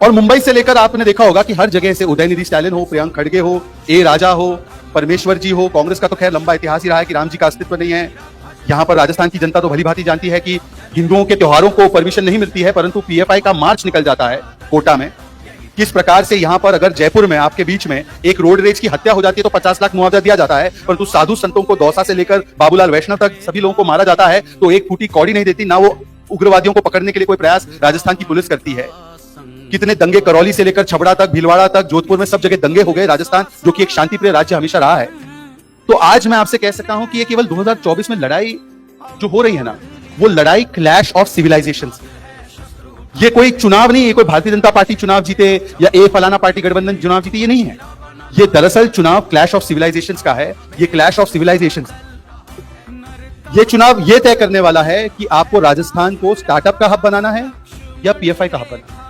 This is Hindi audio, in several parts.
और मुंबई से लेकर आपने देखा होगा कि हर जगह से उदयनिधि स्टालिन हो, प्रियंक खड़गे हो, ए राजा हो, परमेश्वर जी हो, कांग्रेस का तो खैर लंबा इतिहास ही रहा है कि राम जी का अस्तित्व नहीं है। यहाँ पर राजस्थान की जनता तो भली भांति जानती है कि हिंदुओं के त्योहारों को परमिशन नहीं मिलती है, परंतु पीएफआई का मार्च निकल जाता है कोटा में। किस प्रकार से यहाँ पर अगर जयपुर में आपके बीच में एक रोड रेज की हत्या हो जाती है तो 50 लाख मुआवजा दिया जाता है, परंतु साधु संतों को दौसा से लेकर बाबूलाल वैष्णव तक सभी लोगों को मारा जाता है तो एक फूटी कौड़ी नहीं देती, ना वो उग्रवादियों को पकड़ने के लिए कोई प्रयास राजस्थान की पुलिस करती है। कितने दंगे करौली से लेकर छबड़ा तक, भीलवाड़ा तक, जोधपुर में सब जगह दंगे हो गए। राजस्थान जो कि एक शांतिप्रिय राज्य हमेशा रहा है। तो आज मैं आपसे कह सकता हूं कि ये केवल 2024 में लड़ाई जो हो रही है ना, वो लड़ाई क्लैश ऑफ सिविलाइजेशन। ये कोई चुनाव नहीं है, कोई भारतीय जनता पार्टी चुनाव जीते या ए फलाना पार्टी गठबंधन चुनाव जीते, ये नहीं है। ये दरअसल चुनाव क्लैश ऑफ सिविलाइजेशंस का है। ये क्लैश ऑफ सिविलाइजेशंस, ये चुनाव ये तय करने वाला है कि आपको राजस्थान को स्टार्टअप का हब बनाना है या पीएफआई का हब बनाना है।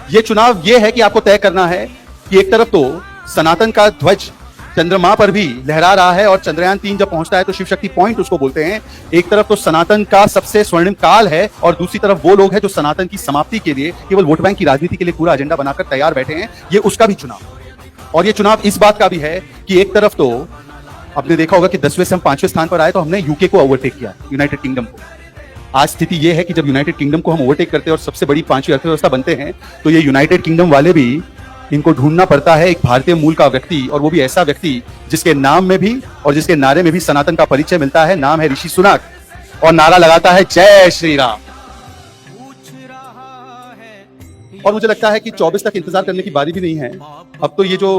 ये चुनाव ये है कि आपको तय करना है कि एक तरफ तो सनातन का ध्वज चंद्रमा पर भी लहरा रहा है और चंद्रयान 3 जब पहुंचता है तो शिव शक्ति पॉइंट उसको बोलते हैं। एक तरफ तो सनातन का सबसे स्वर्णिम काल है और दूसरी तरफ वो लोग हैं जो सनातन की समाप्ति के लिए केवल वोट बैंक की राजनीति के लिए पूरा एजेंडा बनाकर तैयार बैठे हैं। ये उसका भी चुनाव। और ये चुनाव इस बात का भी है कि एक तरफ तो आपने देखा होगा कि 10वें से हम 5वें स्थान पर आए तो हमने यूके को ओवरटेक किया, यूनाइटेड किंगडम को। आज स्थिति यह है कि जब यूनाइटेड किंगडम को हम ओवरटेक करते हैं और सबसे बड़ी 5वीं अर्थव्यवस्था बनते हैं तो ये यूनाइटेड किंगडम वाले भी, इनको ढूंढना पड़ता है एक भारतीय मूल का व्यक्ति, और वो भी ऐसा व्यक्ति जिसके नाम में भी और जिसके नारे में भी सनातन का परिचय मिलता है। नाम है ऋषि सुनक और नारा लगाता है जय श्री राम। और मुझे लगता है कि 24 तक इंतजार करने की बारी भी नहीं है। अब तो ये जो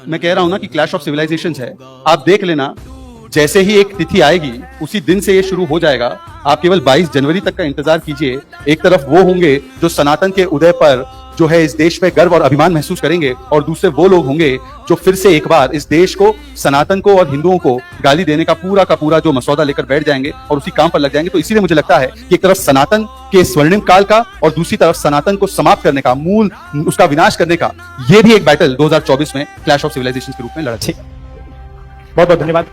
मैं कह रहा हूं ना कि क्लैश ऑफ सिविलाइजेशंस है, आप देख लेना, जैसे ही एक तिथि आएगी उसी दिन से ये शुरू हो जाएगा। आप केवल 22 जनवरी तक का इंतजार कीजिए। एक तरफ वो होंगे जो सनातन के उदय पर जो है इस देश में गर्व और अभिमान महसूस करेंगे, और दूसरे वो लोग होंगे जो फिर से एक बार इस देश को, सनातन को और हिंदुओं को गाली देने का पूरा जो मसौदा लेकर बैठ जाएंगे और उसी काम पर लग जाएंगे। तो इसीलिए मुझे लगता है कि एक तरफ सनातन के स्वर्णिम काल का और दूसरी तरफ सनातन को समाप्त करने का, मूल उसका विनाश करने का, ये भी एक बैटल 2024 में क्लैश ऑफ सिविलाइजेशन के रूप में लड़ा। बहुत बहुत धन्यवाद।